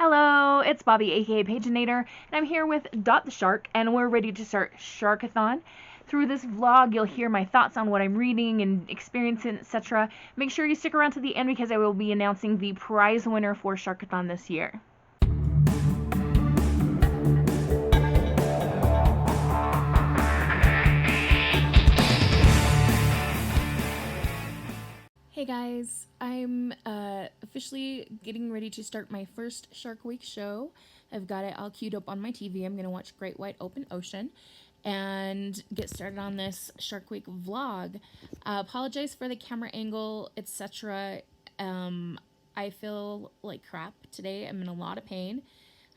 Hello, it's Bobby, aka Paginator, and I'm here with Dot the Shark, and we're ready to start Sharkathon. Through this vlog, you'll hear my thoughts on what I'm reading and experiencing, etc. Make sure you stick around to the end because I will be announcing the prize winner for Sharkathon this year. Hey guys, I'm officially getting ready to start my first Shark Week show. I've got it all queued up on my TV. I'm going to watch Great White Open Ocean and get started on this Shark Week vlog. Apologize for the camera angle, etc. I feel like crap today. I'm in a lot of pain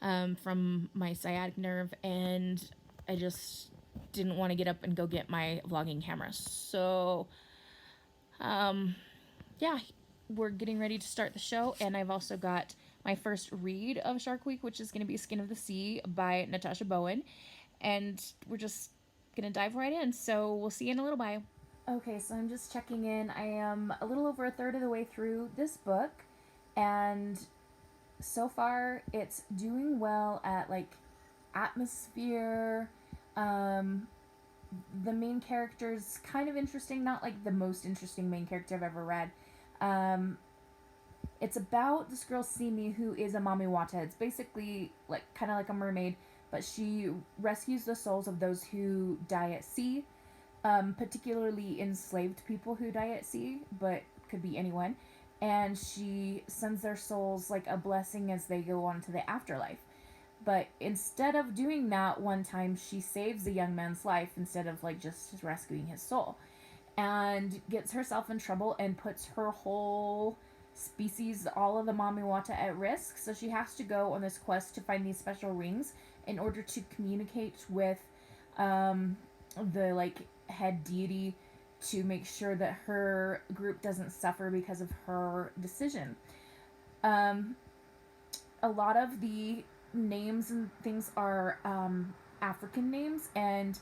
from my sciatic nerve, and I just didn't want to get up and go get my vlogging camera. So, yeah, we're getting ready to start the show, and I've also got my first read of Shark Week, which is going to be Skin of the Sea by Natasha Bowen, and we're just going to dive right in, so we'll see you in a little while. Okay, so I'm just checking in. I am a little over a third of the way through this book, and so far it's doing well at, like, atmosphere. The main character's kind of interesting, not like the most interesting main character I've ever read. It's about this girl Simi, who is a mamiwata. It's basically like kind of like a mermaid, but she rescues the souls of those who die at sea, particularly enslaved people who die at sea, but could be anyone. And she sends their souls like a blessing as they go on to the afterlife. But instead of doing that, one time she saves a young man's life instead of like just rescuing his soul, and gets herself in trouble and puts her whole species, all of the mamiwata, at risk. So she has to go on this quest to find these special rings in order to communicate with the like head deity to make sure that her group doesn't suffer because of her decision. A lot of the names and things are African names and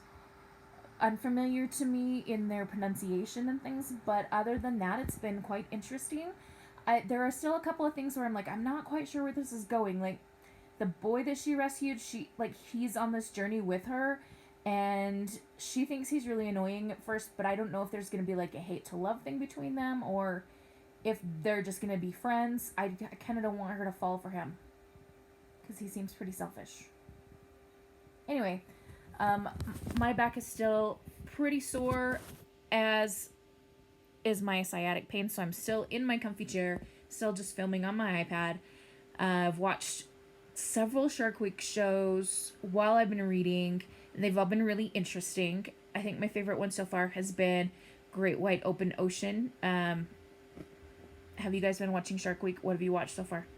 unfamiliar to me in their pronunciation and things, but other than that, it's been quite interesting. There are still a couple of things where I'm like, I'm not quite sure where this is going. Like, the boy that she rescued, he's on this journey with her, and she thinks he's really annoying at first, but I don't know if there's going to be like a hate to love thing between them, or if they're just going to be friends. I kind of don't want her to fall for him, because he seems pretty selfish. Anyway, my back is still pretty sore, as is my sciatic pain, so I'm still in my comfy chair, still just filming on my iPad. I've watched several Shark Week shows while I've been reading, and they've all been really interesting. I think my favorite one so far has been Great White Open Ocean. Have you guys been watching Shark Week? What have you watched so far?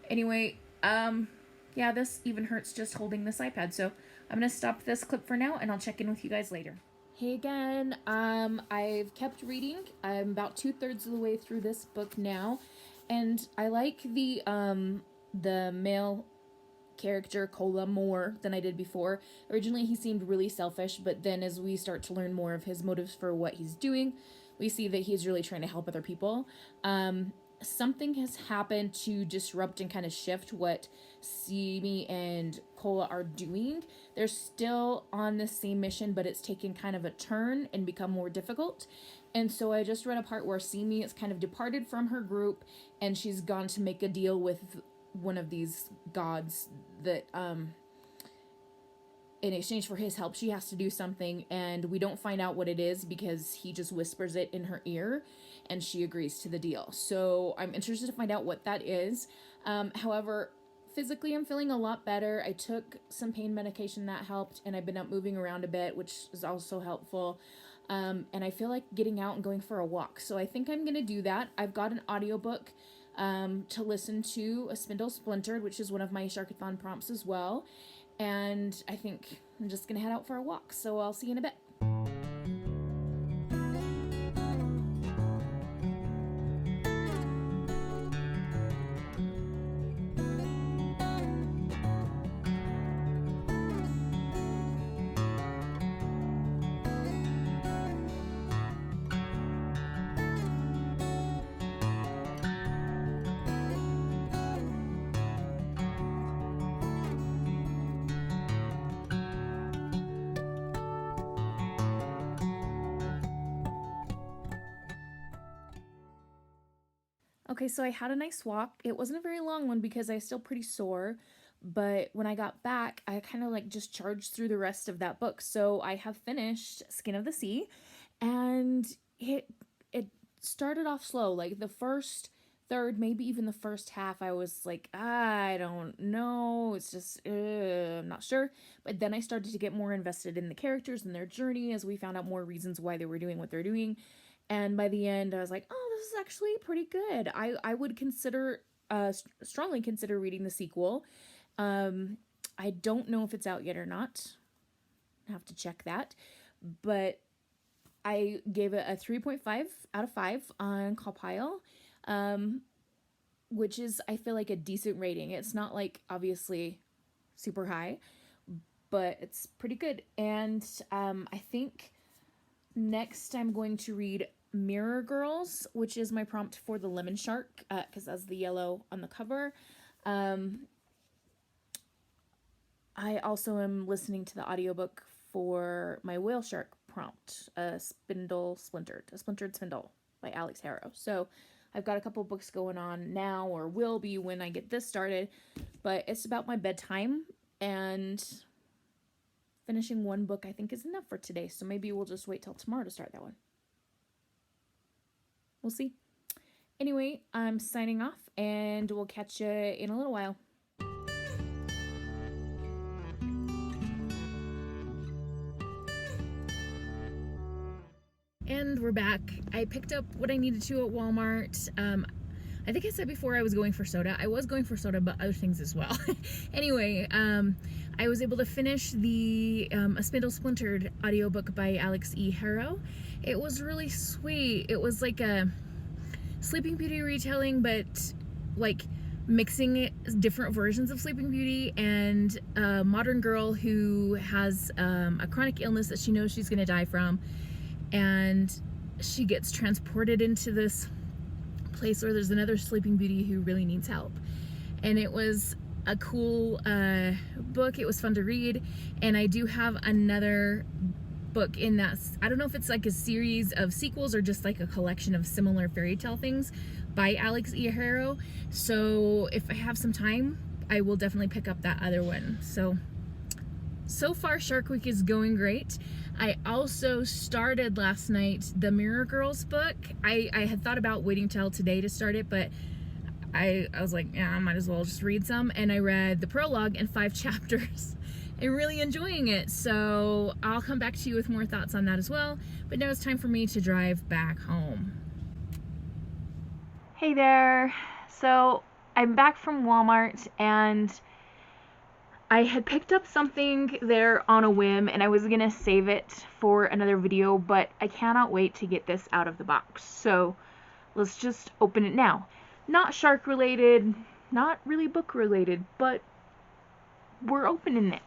Anyway, yeah, this even hurts just holding this iPad, so I'm going to stop this clip for now, and I'll check in with you guys later. Hey again, I've kept reading. I'm about 2/3 of the way through this book now, and I like the male character, Kola, more than I did before. Originally, he seemed really selfish, but then as we start to learn more of his motives for what he's doing, we see that he's really trying to help other people. Something has happened to disrupt and kind of shift what Simi and Kola are doing. They're still on the same mission, but it's taken kind of a turn and become more difficult. And so I just read a part where Simi is kind of departed from her group, and she's gone to make a deal with one of these gods that, in exchange for his help, she has to do something, and we don't find out what it is because he just whispers it in her ear, and she agrees to the deal. So I'm interested to find out what that is. However, physically I'm feeling a lot better. I took some pain medication that helped, and I've been up moving around a bit, which is also helpful. And I feel like getting out and going for a walk. So I think I'm going to do that. I've got an audiobook to listen to, A Spindle Splintered, which is one of my Sharkathon prompts as well. And I think I'm just going to head out for a walk. So I'll see you in a bit. Okay, so I had a nice walk. It wasn't a very long one because I was still pretty sore, but when I got back, I kind of like just charged through the rest of that book. So I have finished Skin of the Sea, and it started off slow. Like the first third, maybe even the first half, I was like, I don't know. It's just, I'm not sure. But then I started to get more invested in the characters and their journey as we found out more reasons why they were doing what they're doing. And by the end, I was like, oh, this is actually pretty good. I would consider, strongly consider reading the sequel. I don't know if it's out yet or not. I have to check that. But I gave it a 3.5 out of 5 on Compile, which is, I feel like, a decent rating. It's not like obviously super high, but it's pretty good. And I think next I'm going to read Mirror Girls, which is my prompt for the Lemon Shark, because that's the yellow on the cover. I also am listening to the audiobook for my Whale Shark prompt, a Splintered Spindle by Alex Harrow. So I've got a couple books going on now, or will be when I get this started, but it's about my bedtime, and finishing one book I think is enough for today, so maybe we'll just wait till tomorrow to start that one. We'll see. Anyway, I'm signing off, and we'll catch you in a little while. And we're back. I picked up what I needed to at Walmart. I think I said before I was going for soda. I was going for soda, but other things as well. Anyway, I was able to finish the A Spindle Splintered audiobook by Alex E. Harrow. It was really sweet. It was like a Sleeping Beauty retelling, but like mixing different versions of Sleeping Beauty and a modern girl who has a chronic illness that she knows she's going to die from. And she gets transported into this place where there's another Sleeping Beauty who really needs help. And it was a cool book. It was fun to read. And I do have another book in that, I don't know if it's like a series of sequels or just like a collection of similar fairy tale things by Alex E. Harrow. So if I have some time, I will definitely pick up that other one. So far Shark Week is going great. I also started last night the Mirror Girls book. I had thought about waiting till today to start it, but I was like, yeah, I might as well just read some. And I read the prologue and 5 chapters and really enjoying it. So I'll come back to you with more thoughts on that as well. But now it's time for me to drive back home. Hey there. So I'm back from Walmart, and I had picked up something there on a whim, and I was going to save it for another video, but I cannot wait to get this out of the box. So let's just open it now. Not shark related, not really book related, but we're opening it.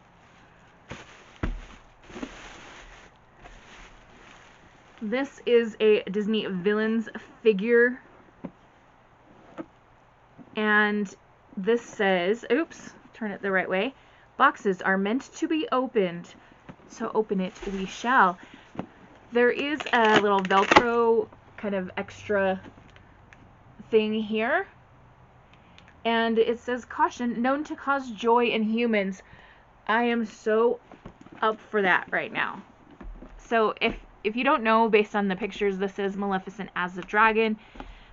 This is a Disney Villains figure, and this says, oops, turn it the right way. Boxes are meant to be opened, so open it we shall. There is a little Velcro kind of extra thing here, and it says, caution, known to cause joy in humans. I am so up for that right now. So if you don't know, based on the pictures, this is Maleficent as a dragon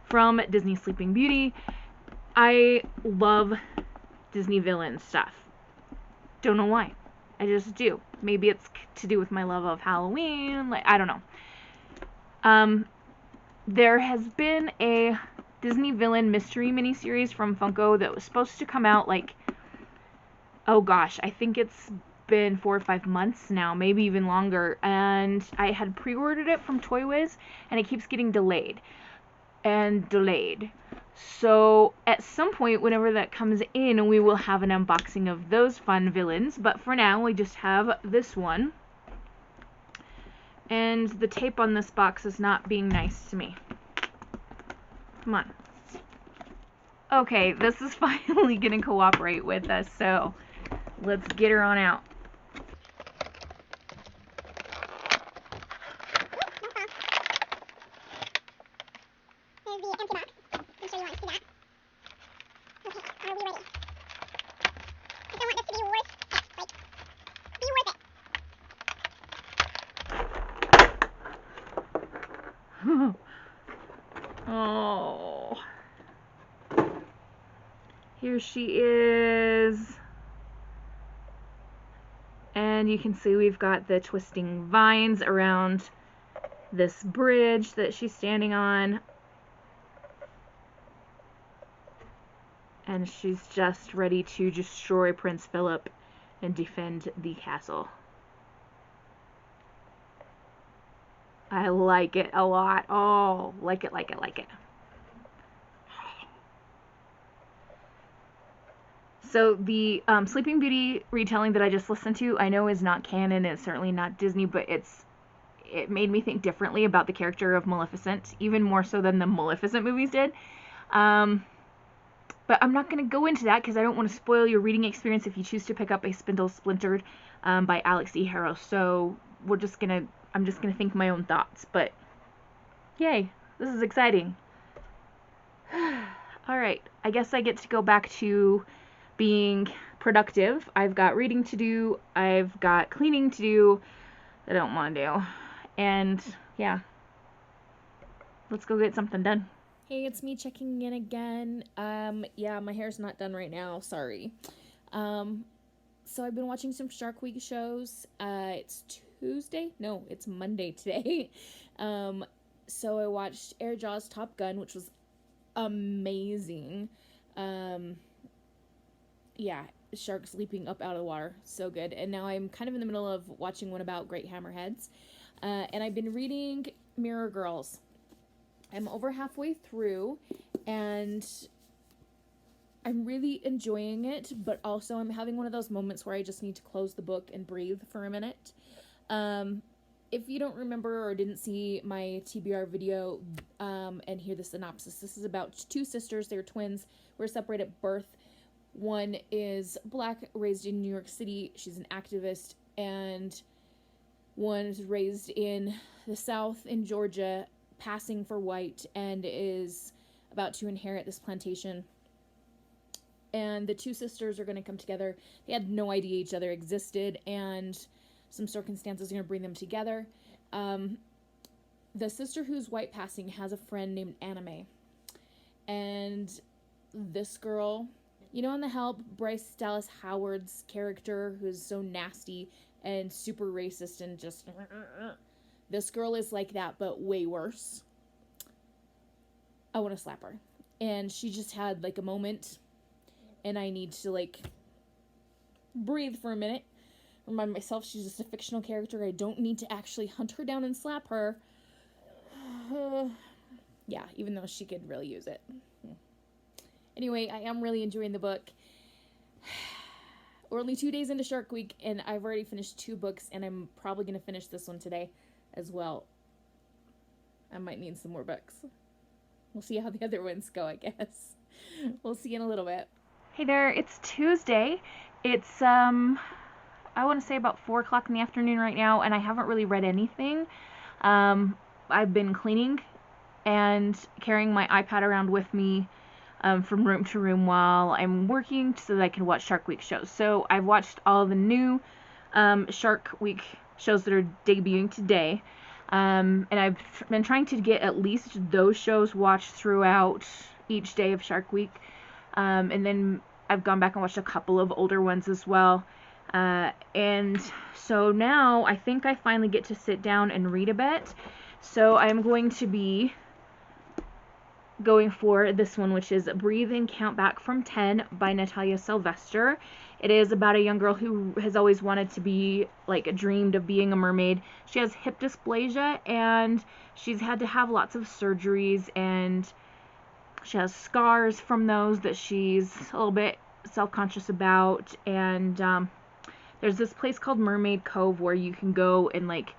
from Disney Sleeping Beauty. I love Disney villain stuff. Don't know why. I just do. Maybe it's to do with my love of Halloween. Like, I don't know. There has been a Disney villain mystery miniseries from Funko that was supposed to come out like, oh gosh, I think it's been 4 or 5 months now, maybe even longer. And I had pre-ordered it from Toy Wiz, and it keeps getting delayed and delayed. So at some point, whenever that comes in, we will have an unboxing of those fun villains. But for now, we just have this one. And the tape on this box is not being nice to me. Come on. Okay, this is finally going to cooperate with us, so let's get her on out. There's the empty box. I'm sure you want to see Oh. Here she is. And you can see we've got the twisting vines around this bridge that she's standing on. And she's just ready to destroy Prince Philip and defend the castle. I like it a lot. Oh, like it, like it, like it. So the Sleeping Beauty retelling that I just listened to, I know is not canon, it's certainly not Disney, but it made me think differently about the character of Maleficent, even more so than the Maleficent movies did. But I'm not going to go into that because I don't want to spoil your reading experience if you choose to pick up A Spindle Splintered by Alex E. Harrow. So I'm just gonna think my own thoughts. But yay, this is exciting. All right, I guess I get to go back to being productive. I've got reading to do. I've got cleaning to do that I don't want to do. And yeah, let's go get something done. Hey, it's me checking in again. Yeah, my hair's not done right now. Sorry. So I've been watching some Shark Week shows. It's Tuesday? No, it's Monday today. So I watched Air Jaws Top Gun, which was amazing. Yeah, sharks leaping up out of the water. So good. And now I'm kind of in the middle of watching one about great hammerheads. And I've been reading Mirror Girls. I'm over halfway through, and I'm really enjoying it, but also I'm having one of those moments where I just need to close the book and breathe for a minute. If you don't remember or didn't see my TBR video and hear the synopsis, this is about two sisters. They're twins. Were separated at birth. One is black, raised in New York City. She's an activist. And one is raised in the South in Georgia, passing for white, and is about to inherit this plantation. And the two sisters are going to come together. They had no idea each other existed, and some circumstances are going to bring them together. The sister who's white passing has a friend named Anime. And this girl, you know in The Help, Bryce Dallas Howard's character, who's so nasty and super racist and just... This girl is like that, but way worse. I want to slap her. And she just had, like, a moment. And I need to, like, breathe for a minute. Remind myself she's just a fictional character. I don't need to actually hunt her down and slap her. Yeah, even though she could really use it. Anyway, I am really enjoying the book. We're only 2 days into Shark Week, and I've already finished 2 books, and I'm probably going to finish this one today as well. I might need some more books. We'll see how the other ones go, I guess. We'll see in a little bit. Hey there, it's Tuesday. It's, I want to say about 4 o'clock in the afternoon right now, and I haven't really read anything. I've been cleaning and carrying my iPad around with me from room to room while I'm working so that I can watch Shark Week shows. So I've watched all the new Shark Week shows that are debuting today. And I've been trying to get at least those shows watched throughout each day of Shark Week. And then I've gone back and watched a couple of older ones as well. And so now I think I finally get to sit down and read a bit. So I'm going to be going for this one, which is Breathe and Count Back from 10 by Natalia Sylvester. It is about a young girl who has always wanted to be, like, dreamed of being a mermaid. She has hip dysplasia, and she's had to have lots of surgeries, and she has scars from those that she's a little bit self-conscious about. And there's this place called Mermaid Cove where you can go and, like,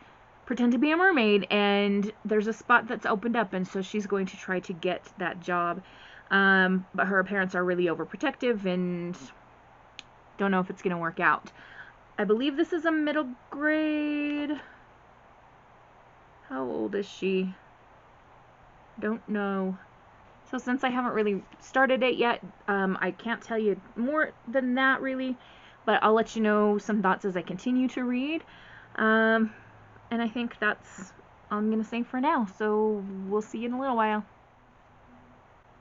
pretend to be a mermaid, and there's a spot that's opened up, and so she's going to try to get that job. But her parents are really overprotective and don't know if it's going to work out. I believe this is a middle grade. How old is she? Don't know. So since I haven't really started it yet, I can't tell you more than that really, but I'll let you know some thoughts as I continue to read. And I think that's all I'm going to say for now. So we'll see you in a little while.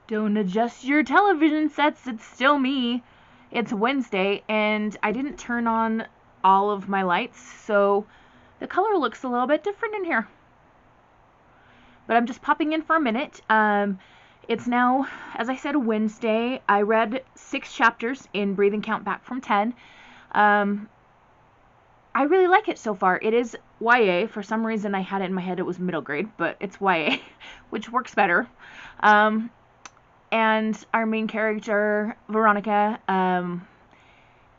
Don't adjust your television sets, it's still me. It's Wednesday, and I didn't turn on all of my lights, so the color looks a little bit different in here. But I'm just popping in for a minute. It's now, as I said, Wednesday. I read 6 chapters in Breathing Count Back from 10. I really like it so far. It is YA. For some reason, I had it in my head it was middle grade, but it's YA, which works better. And our main character, Veronica,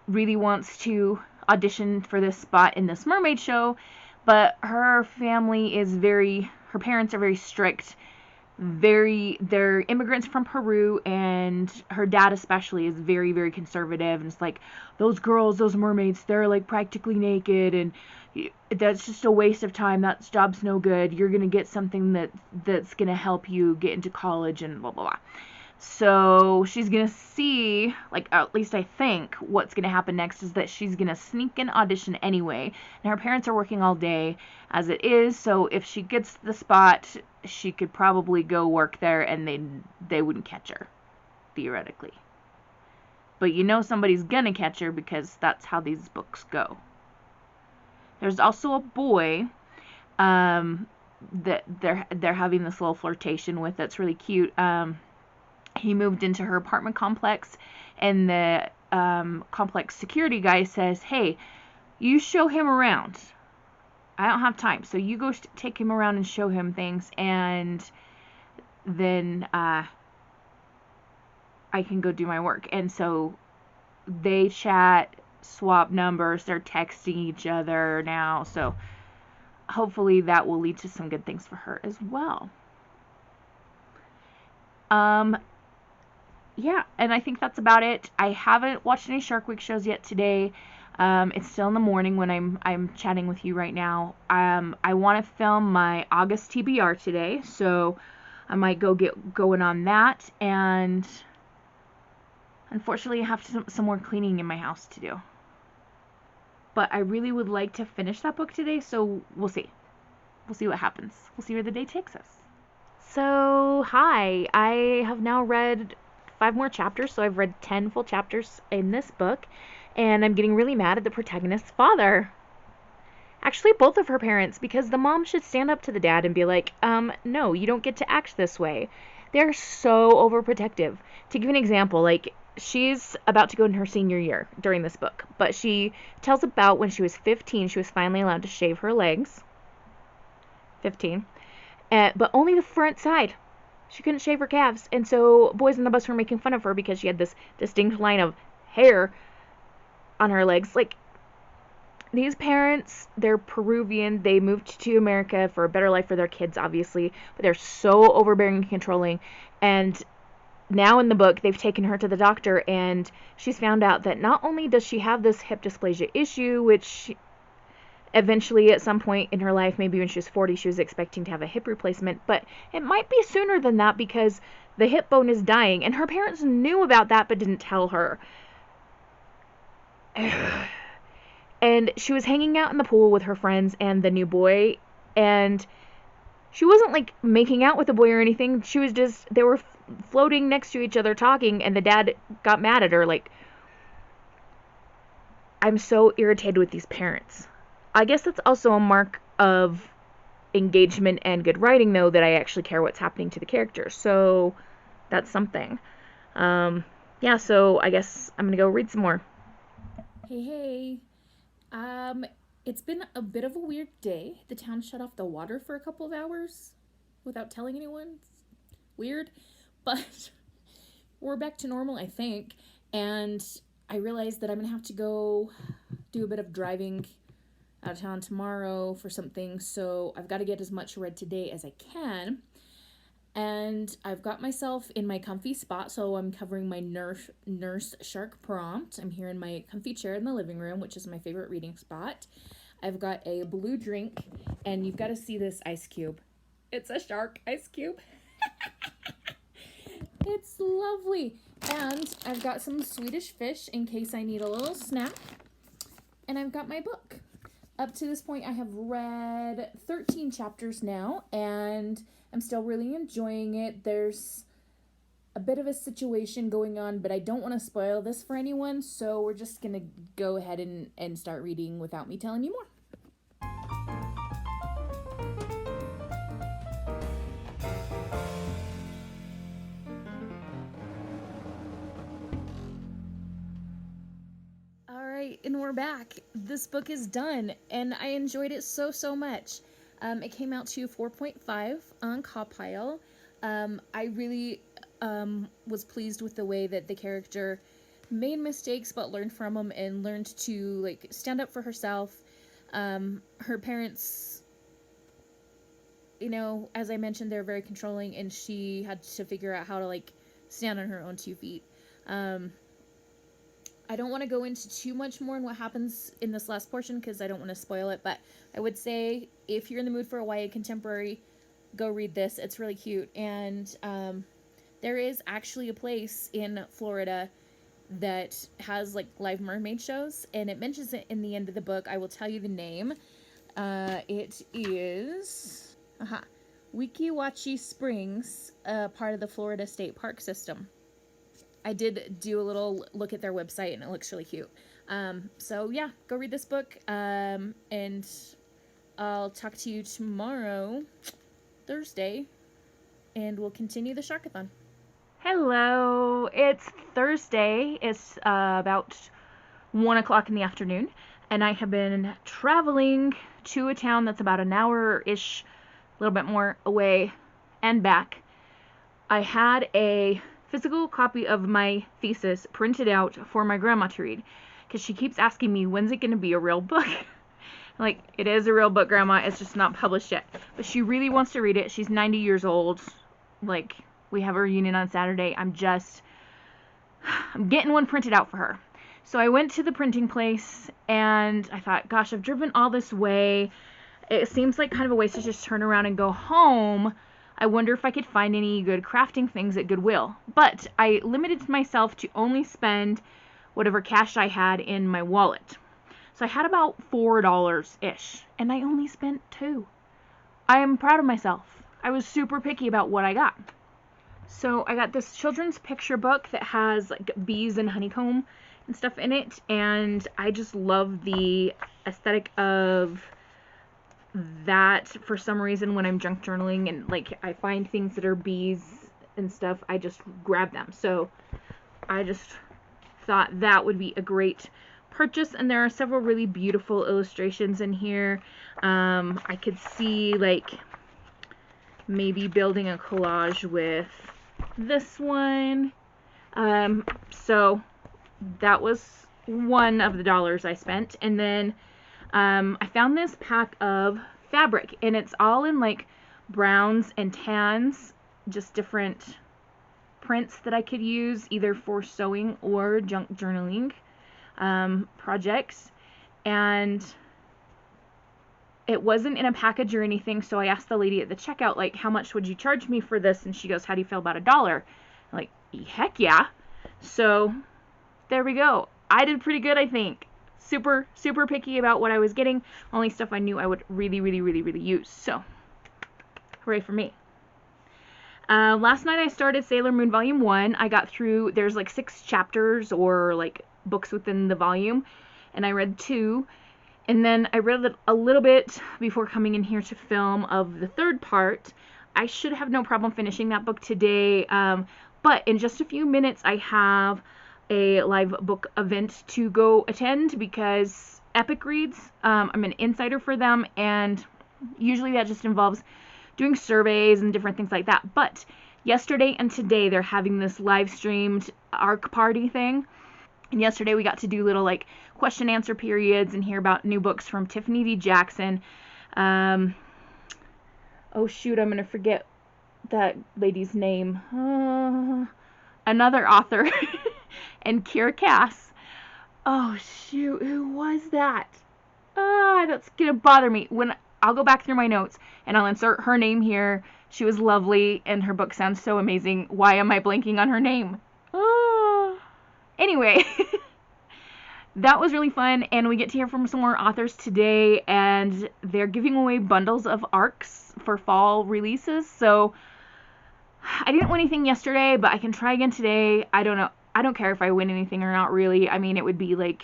really wants to audition for this spot in this mermaid show, but her family is her parents are very strict. They're immigrants from Peru, and her dad especially is very, very conservative, and it's like, those girls, those mermaids, they're like practically naked, and that's just a waste of time. That job's no good. You're gonna get something that's gonna help you get into college and blah blah blah. So she's gonna see, like, at least I think what's gonna happen next is that she's gonna sneak an audition anyway, and her parents are working all day as it is, so if she gets the spot, she could probably go work there and they wouldn't catch her, theoretically. But you know somebody's gonna catch her because that's how these books go. There's also a boy that they're having this little flirtation with that's really cute. He moved into her apartment complex, and the complex security guy says, hey, you show him around. I don't have time, so you go take him around and show him things, and then I can go do my work. And so they chat, swap numbers, they're texting each other now, so hopefully that will lead to some good things for her as well. Yeah, and I think that's about it. I haven't watched any Shark Week shows yet today. It's still in the morning when I'm chatting with you right now. I want to film my August TBR today, so I might go get going on that. And unfortunately, I have some more cleaning in my house to do. But I really would like to finish that book today, so we'll see. We'll see what happens. We'll see where the day takes us. So, hi. I have now read 5 more chapters, so I've read 10 full chapters in this book, and I'm getting really mad at the protagonist's father. Actually, both of her parents, because the mom should stand up to the dad and be like, no, you don't get to act this way. They're so overprotective. To give an example, like, she's about to go in her senior year during this book, but she tells about when she was 15, she was finally allowed to shave her legs. 15. But only the front side. She couldn't shave her calves, and so boys on the bus were making fun of her because she had this distinct line of hair on her legs. Like, these parents, they're Peruvian, they moved to America for a better life for their kids, obviously, but they're so overbearing and controlling, and now in the book, they've taken her to the doctor, and she's found out that not only does she have this hip dysplasia issue, which eventually, at some point in her life, maybe when she was 40, she was expecting to have a hip replacement, but it might be sooner than that because the hip bone is dying, and her parents knew about that but didn't tell her. And she was hanging out in the pool with her friends and the new boy, and she wasn't, like, making out with the boy or anything. She was just, they were floating next to each other talking, and the dad got mad at her. Like, I'm so irritated with these parents. I guess that's also a mark of engagement and good writing, though, that I actually care what's happening to the characters. So that's something. Yeah, so I guess I'm going to go read some more. Hey. It's been a bit of a weird day. The town shut off the water for a couple of hours without telling anyone. It's weird. But we're back to normal, I think. And I realized that I'm going to have to go do a bit of driving out of town tomorrow for something, so I've got to get as much read today as I can. And I've got myself in my comfy spot, so I'm covering my nurse shark prompt. I'm here in my comfy chair in the living room, which is my favorite reading spot. I've got a blue drink, and you've got to see this ice cube. It's a shark ice cube. It's lovely. And I've got some Swedish fish in case I need a little snack. And I've got my book. Up to this point, I have read 13 chapters now, and I'm still really enjoying it. There's a bit of a situation going on, but I don't want to spoil this for anyone, so we're just going to go ahead and start reading without me telling you more. And we're back. This book is done, and I enjoyed it so much. It came out to 4.5 on Copile. I really was pleased with the way that the character made mistakes but learned from them and learned to like stand up for herself. Her parents, you know, as I mentioned, they're very controlling, and she had to figure out how to like stand on her own 2 feet. I don't want to go into too much more on what happens in this last portion because I don't want to spoil it, but I would say if you're in the mood for a YA contemporary, go read this. It's really cute. And there is actually a place in Florida that has like live mermaid shows, and it mentions it in the end of the book. I will tell you the name. It is Weeki Wachee Springs, part of the Florida State Park system. I did do a little look at their website, and it looks really cute. So yeah, go read this book, and I'll talk to you tomorrow, Thursday, and we'll continue the Sharkathon. Hello, it's Thursday. It's about 1 o'clock in the afternoon, and I have been traveling to a town that's about an hour-ish, a little bit more away, and back. I had a physical copy of my thesis printed out for my grandma to read, because she keeps asking me, when's it going to be a real book? Like, it is a real book, Grandma, it's just not published yet. But she really wants to read it. She's 90 years old. Like, we have a reunion on Saturday. I'm getting one printed out for her. So I went to the printing place, and I thought, gosh, I've driven all this way. It seems like kind of a waste to just turn around and go home. I wonder if I could find any good crafting things at Goodwill. But I limited myself to only spend whatever cash I had in my wallet. So I had about $4-ish, and I only spent $2. I am proud of myself. I was super picky about what I got. So I got this children's picture book that has like bees and honeycomb and stuff in it, and I just love the aesthetic of that. For some reason, when I'm junk journaling and like I find things that are bees and stuff, I just grab them. So I just thought that would be a great purchase, and there are several really beautiful illustrations in here. I could see like maybe building a collage with this one. So that was one of the dollars I spent. And then I found this pack of fabric, and it's all in like browns and tans, just different prints that I could use either for sewing or junk journaling projects. And it wasn't in a package or anything, so I asked the lady at the checkout, like, how much would you charge me for this? And she goes, how do you feel about $1? I'm like, heck yeah. So there we go. I did pretty good, I think. Super picky about what I was getting. Only stuff I knew I would really use. So hooray for me. Last night I started Sailor Moon Volume 1. I got through, there's like 6 chapters or like books within the volume, and I read 2. And then I read a little bit before coming in here to film of the 3rd part. I should have no problem finishing that book today, but in just a few minutes I have a live book event to go attend because Epic Reads, I'm an insider for them, and usually that just involves doing surveys and different things like that. But yesterday and today they're having this live streamed ARC party thing. And yesterday we got to do little like question answer periods and hear about new books from Tiffany D. Jackson. Oh shoot, I'm gonna forget that lady's name. Another author. And Kira Cass. Oh shoot, who was that? That's gonna bother me. When I'll go back through my notes and I'll insert her name here She was lovely, and her book sounds so amazing. Why am I blanking on her name? Oh. Anyway, that was really fun, and we get to hear from some more authors today, and they're giving away bundles of ARCs for fall releases, so I didn't win anything yesterday, but I can try again today. I don't know. I don't care if I win anything or not, really. I mean, it would be like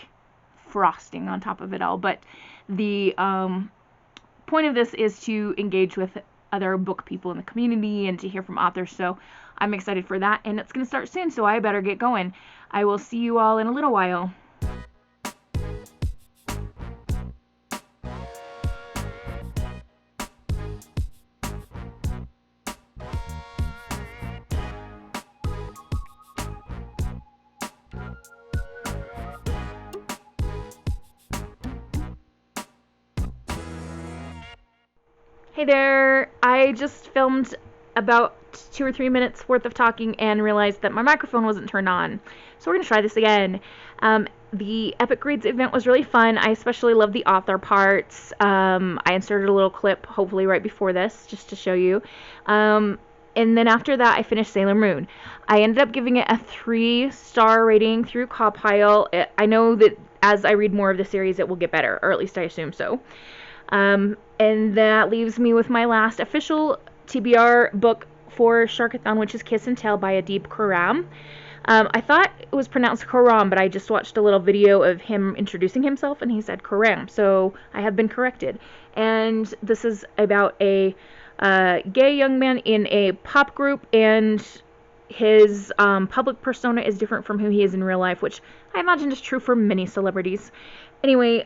frosting on top of it all, but the point of this is to engage with other book people in the community and to hear from authors, so I'm excited for that, and it's going to start soon, so I better get going. I will see you all in a little while. Hey there, I just filmed about 2 or 3 minutes worth of talking and realized that my microphone wasn't turned on. So we're going to try this again. The Epic Reads event was really fun. I especially loved the author parts. I inserted a little clip, hopefully right before this, just to show you. And then after that, I finished Sailor Moon. I ended up giving it a 3-star rating through Compile. I know that as I read more of the series, it will get better, or at least I assume so. And that leaves me with my last official TBR book for Sharkathon, which is Kiss and Tell by Adib Khorram. I thought it was pronounced Khorram, but I just watched a little video of him introducing himself, and he said Khorram, so I have been corrected. And this is about a gay young man in a pop group, and his public persona is different from who he is in real life, which I imagine is true for many celebrities. Anyway,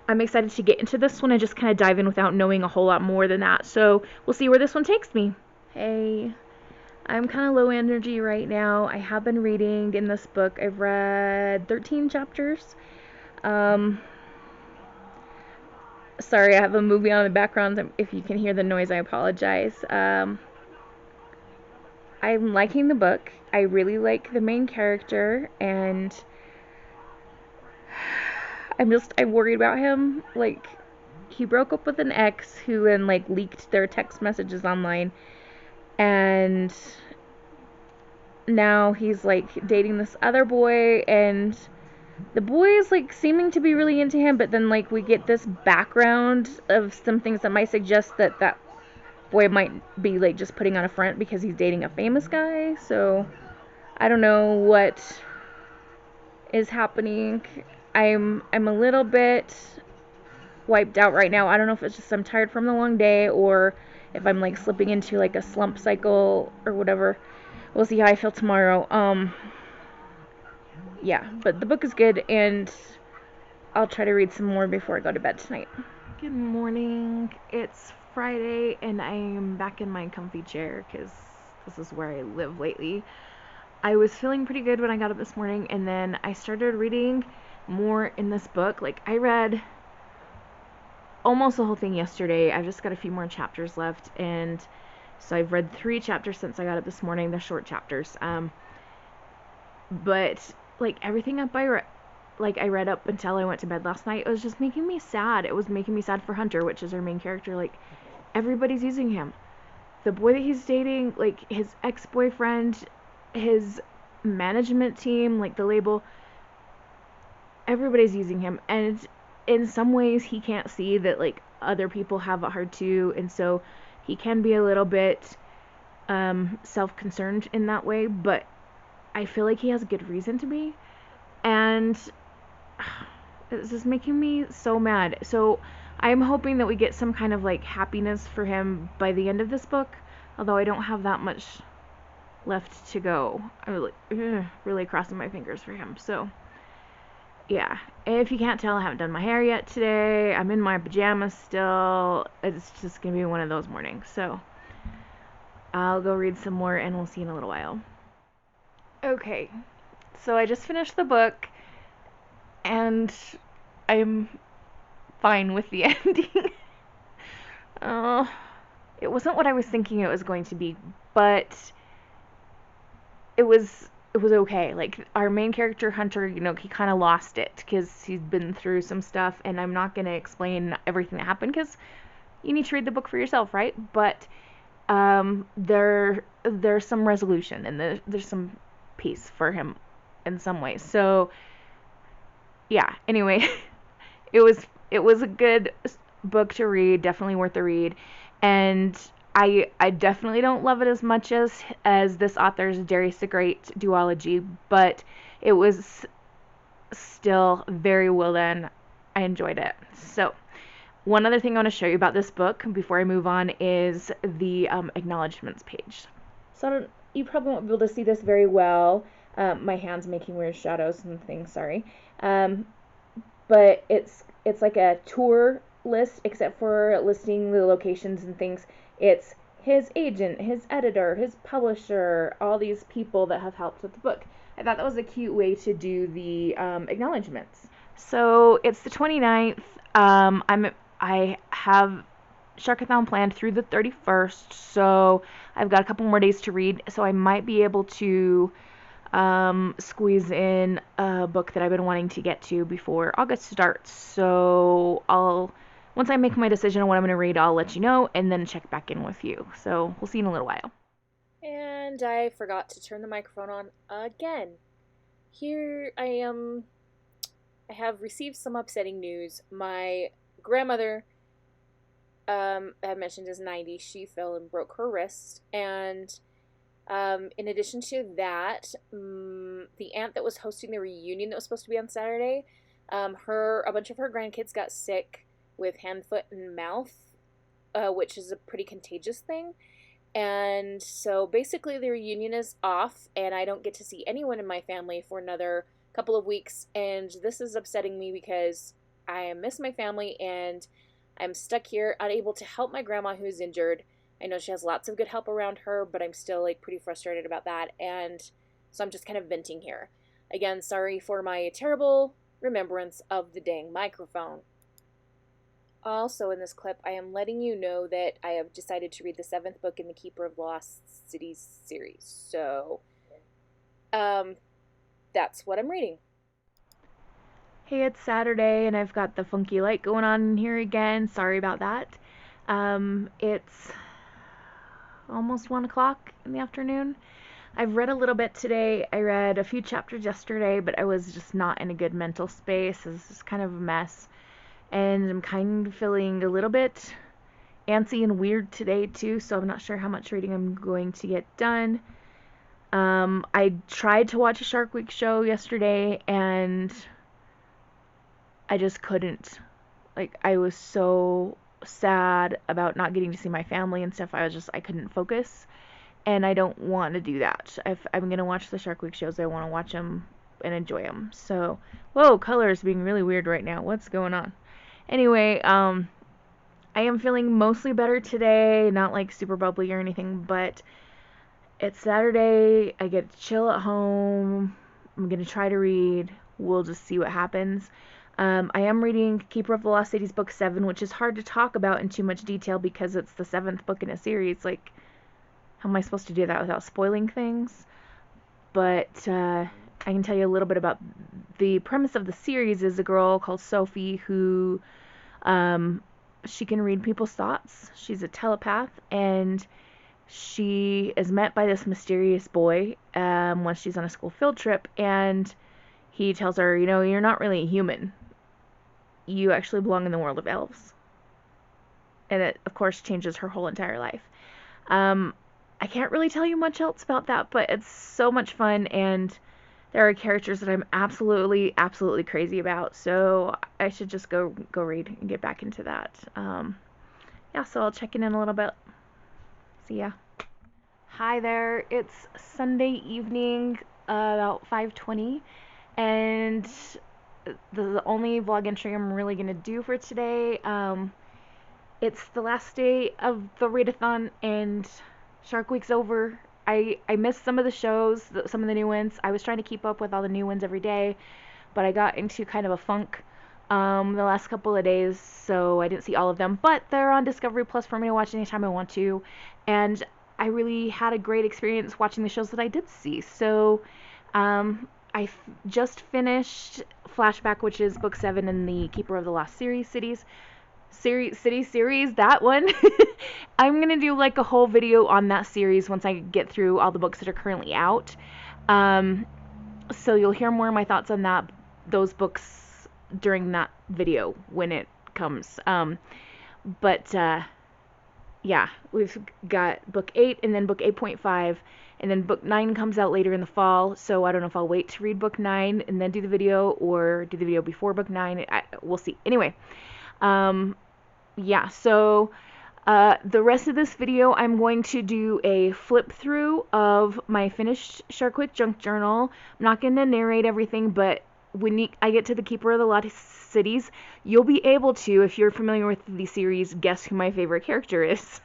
I'm excited to get into this one and just kind of dive in without knowing a whole lot more than that. So we'll see where this one takes me. Hey, I'm kind of low energy right now. I have been reading in this book. I've read 13 chapters. Sorry, I have a movie on in the background. If you can hear the noise, I apologize. I'm liking the book. I really like the main character, and I'm worried about him. Like, he broke up with an ex who then, like, leaked their text messages online, and now he's, like, dating this other boy, and the boy is, like, seeming to be really into him, but then, like, we get this background of some things that might suggest that that boy might be, like, just putting on a front because he's dating a famous guy, so I don't know what is happening. I'm a little bit wiped out right now. I don't know if it's just I'm tired from the long day or if I'm like slipping into like a slump cycle or whatever. We'll see how I feel tomorrow. Yeah, but the book is good, and I'll try to read some more before I go to bed tonight. Good morning. It's Friday, and I'm back in my comfy chair because this is where I live lately. I was feeling pretty good when I got up this morning, and then I started reading more in this book. Like, I read almost the whole thing yesterday. I've just got a few more chapters left, and so I've read 3 chapters since I got up this morning. They're short chapters. But like everything I read up until I went to bed last night, it was just making me sad. It was making me sad for Hunter, which is our main character. Like, everybody's using him. The boy that he's dating, like his ex-boyfriend, his management team, like the label, everybody's using him, and in some ways he can't see that like other people have it hard too, and so he can be a little bit self-concerned in that way, but I feel like he has a good reason to be, and it's just making me so mad. So I'm hoping that we get some kind of like happiness for him by the end of this book, although I don't have that much left to go. I'm really crossing my fingers for him. So yeah, if you can't tell, I haven't done my hair yet today. I'm in my pajamas still. It's just gonna be one of those mornings. So I'll go read some more, and we'll see in a little while. Okay, so I just finished the book, and I'm fine with the ending. It wasn't what I was thinking it was going to be, but it was okay. Like, our main character, Hunter, you know, he kind of lost it because he's been through some stuff, and I'm not going to explain everything that happened because you need to read the book for yourself, right? But there's some resolution and there's some peace for him in some ways. So yeah, anyway, it was a good book to read, definitely worth the read. And I definitely don't love it as much as this author's Darius the Great duology, but it was still very well done. I enjoyed it. So one other thing I want to show you about this book before I move on is the acknowledgments page. So you probably won't be able to see this very well. My hand's making weird shadows and things, sorry. But it's like a tour list, except for listing the locations and things. It's his agent, his editor, his publisher, all these people that have helped with the book. I thought that was a cute way to do the acknowledgments. So it's the 29th. I have Sharkathon planned through the 31st, so I've got a couple more days to read, so I might be able to squeeze in a book that I've been wanting to get to before August starts. So once I make my decision on what I'm going to read, I'll let you know and then check back in with you. So we'll see you in a little while. And I forgot to turn the microphone on again. Here I am. I have received some upsetting news. My grandmother, I mentioned, is 90. She fell and broke her wrist. And in addition to that, the aunt that was hosting the reunion that was supposed to be on Saturday, a bunch of her grandkids got sick with hand, foot, and mouth, which is a pretty contagious thing. And so basically the reunion is off, and I don't get to see anyone in my family for another couple of weeks. And this is upsetting me because I miss my family, and I'm stuck here, unable to help my grandma who's injured. I know she has lots of good help around her, but I'm still pretty frustrated about that. And so I'm just kind of venting here. Again, sorry for my terrible remembrance of the dang microphone. Also, in this clip, I am letting you know that I have decided to read the 7th book in the Keeper of the Lost Cities series. So, that's what I'm reading. Hey, it's Saturday, and I've got the funky light going on in here again. Sorry about that. It's almost 1 o'clock in the afternoon. I've read a little bit today. I read a few chapters yesterday, but I was just not in a good mental space. It's just kind of a mess. And I'm kind of feeling a little bit antsy and weird today too, so I'm not sure how much reading I'm going to get done. I tried to watch a Shark Week show yesterday, and I just couldn't. I was so sad about not getting to see my family and stuff. I couldn't focus, and I don't want to do that. If I'm going to watch the Shark Week shows, I want to watch them and enjoy them. So, whoa, color is being really weird right now. What's going on? Anyway, I am feeling mostly better today, not super bubbly or anything, but it's Saturday. I get to chill at home. I'm going to try to read. We'll just see what happens. I am reading Keeper of the Lost Cities Book 7, which is hard to talk about in too much detail because it's the 7th book in a series. How am I supposed to do that without spoiling things? But I can tell you a little bit about the premise of the series. Is a girl called Sophie who she can read people's thoughts. She's a telepath, and she is met by this mysterious boy once she's on a school field trip, and he tells her, you're not really a human. You actually belong in the world of elves. And it, of course, changes her whole entire life. I can't really tell you much else about that, but it's so much fun, and there are characters that I'm absolutely, absolutely crazy about, so I should just go read and get back into that. Yeah, so I'll check in a little bit. See ya. Hi there, it's Sunday evening, about 5:20, and the only vlog entry I'm really going to do for today, it's the last day of the Readathon, and Shark Week's over. I missed some of the shows, some of the new ones. I was trying to keep up with all the new ones every day, but I got into kind of a funk the last couple of days, so I didn't see all of them. But they're on Discovery Plus for me to watch anytime I want to, and I really had a great experience watching the shows that I did see. So I just finished Flashback, which is book 7 in the Keeper of the Lost cities. city series, that one. I'm gonna do like a whole video on that series once I get through all the books that are currently out. So you'll hear more of my thoughts on those books during that video when it comes. But yeah, we've got book 8 and then book 8.5, and then book 9 comes out later in the fall. So I don't know if I'll wait to read book 9 and then do the video, or do the video before book 9. We'll see. Anyway, yeah, so the rest of this video, I'm going to do a flip through of my finished Sharkwick Junk Journal. I'm not going to narrate everything, but when I get to the Keeper of the Lost Cities, you'll be able to, if you're familiar with the series, guess who my favorite character is,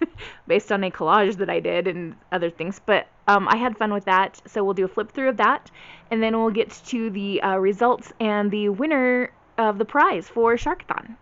based on a collage that I did and other things. But I had fun with that, so we'll do a flip through of that, and then we'll get to the results and the winner of the prize for Sharkathon.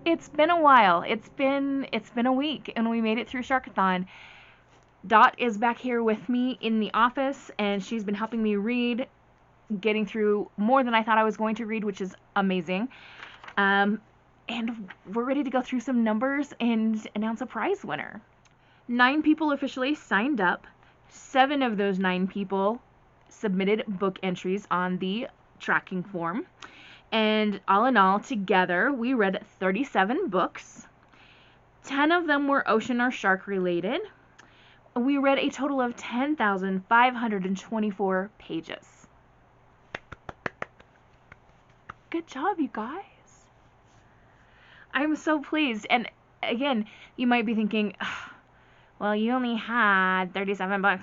It's been a while. It's been a week, and we made it through Sharkathon. Dot is back here with me in the office, and she's been helping me read, getting through more than I thought I was going to read, which is amazing. And we're ready to go through some numbers and announce a prize winner. 9 people officially signed up. 7 of those 9 people submitted book entries on the tracking form. And all in all, together, we read 37 books. 10 of them were ocean or shark related. We read a total of 10,524 pages. Good job, you guys. I'm so pleased. And again, you might be thinking, well, you only had 37 books.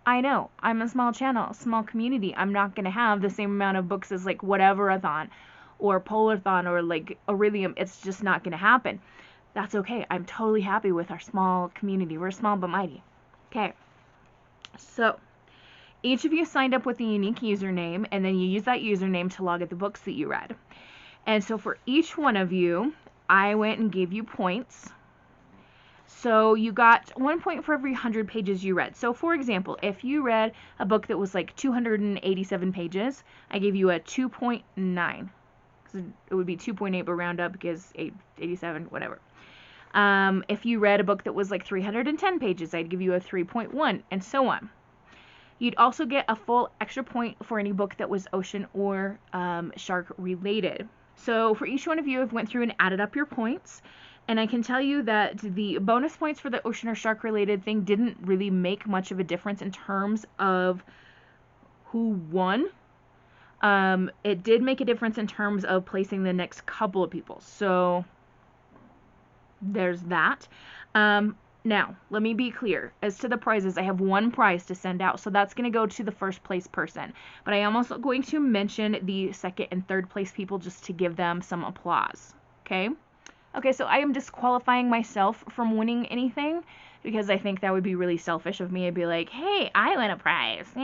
I know, I'm a small channel, small community. I'm not going to have the same amount of books as like Whatever-a-thon or Polar-thon or like Iridium. It's just not going to happen. That's okay. I'm totally happy with our small community. We're small but mighty. Okay. So, each of you signed up with a unique username, and then you use that username to log at the books that you read. And so for each one of you, I went and gave you points. So you got 1 point for every 100 pages you read. So for example, if you read a book that was like 287 pages, I gave you a 2.9. Because it would be 2.8 but round up because 87, whatever. If you read a book that was like 310 pages, I'd give you a 3.1, and so on. You'd also get a full extra point for any book that was ocean or shark related. So for each one of you, I've went through and added up your points. And I can tell you that the bonus points for the ocean or shark related thing didn't really make much of a difference in terms of who won. It did make a difference in terms of placing the next couple of people. So there's that. Now, let me be clear. As to the prizes, I have 1 prize to send out. So that's going to go to the first place person. But I am also going to mention the second and third place people just to give them some applause. Okay? Okay, so I am disqualifying myself from winning anything because I think that would be really selfish of me. I'd be like, hey, I win a prize.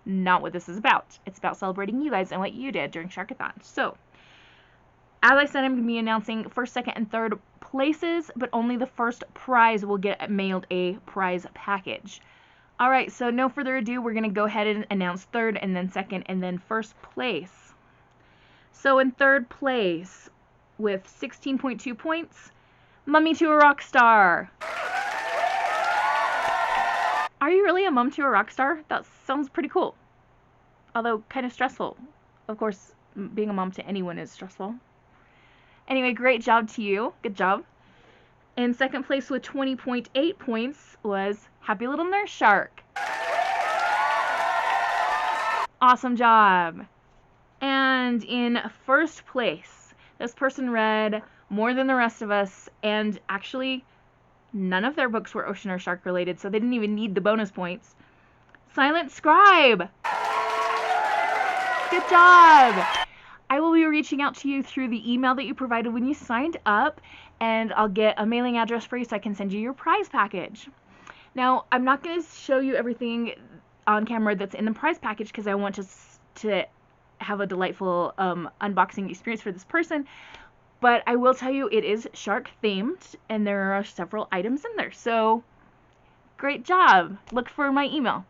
Not what this is about. It's about celebrating you guys and what you did during Sharkathon. So, as I said, I'm going to be announcing first, second, and third places, but only the first prize will get mailed a prize package. All right, so no further ado, we're going to go ahead and announce third and then second and then first place. So in third place, with 16.2 points, Mummy to a Rock Star. Are you really a mum to a rock star? That sounds pretty cool. Although kind of stressful. Of course, being a mom to anyone is stressful. Anyway, great job to you. Good job. In second place with 20.8 points was Happy Little Nurse Shark. Awesome job. And in first place, this person read more than the rest of us, and actually none of their books were ocean or shark related, so they didn't even need the bonus points. Silent Scribe. Good job. I will be reaching out to you through the email that you provided when you signed up, and I'll get a mailing address for you so I can send you your prize package. Now, I'm not going to show you everything on camera that's in the prize package because I want to have a delightful unboxing experience for this person, but I will tell you it is shark themed, and there are several items in there, so great job. Look for my email.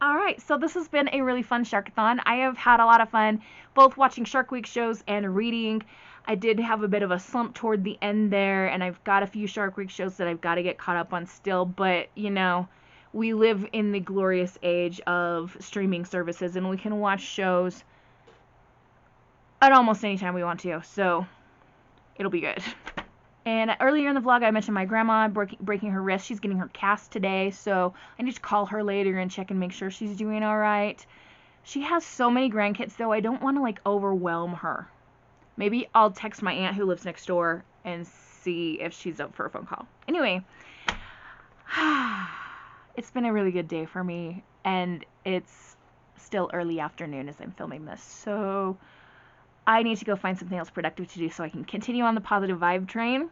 Alright, so this has been a really fun Sharkathon. I have had a lot of fun both watching Shark Week shows and reading. I did have a bit of a slump toward the end there, and I've got a few Shark Week shows that I've got to get caught up on still, but, you know, we live in the glorious age of streaming services, and we can watch shows at almost any time we want to, so it'll be good. And earlier in the vlog, I mentioned my grandma breaking her wrist. She's getting her cast today, so I need to call her later and check and make sure she's doing all right. She has so many grandkids, though, I don't want to, like, overwhelm her. Maybe I'll text my aunt who lives next door and see if she's up for a phone call. Anyway, it's been a really good day for me, and it's still early afternoon as I'm filming this, so I need to go find something else productive to do so I can continue on the positive vibe train.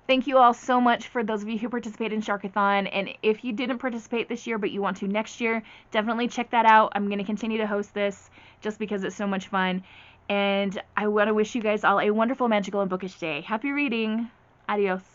Thank you all so much for those of you who participated in Sharkathon, and if you didn't participate this year but you want to next year, definitely check that out. I'm going to continue to host this just because it's so much fun, and I want to wish you guys all a wonderful, magical, and bookish day. Happy reading! Adios.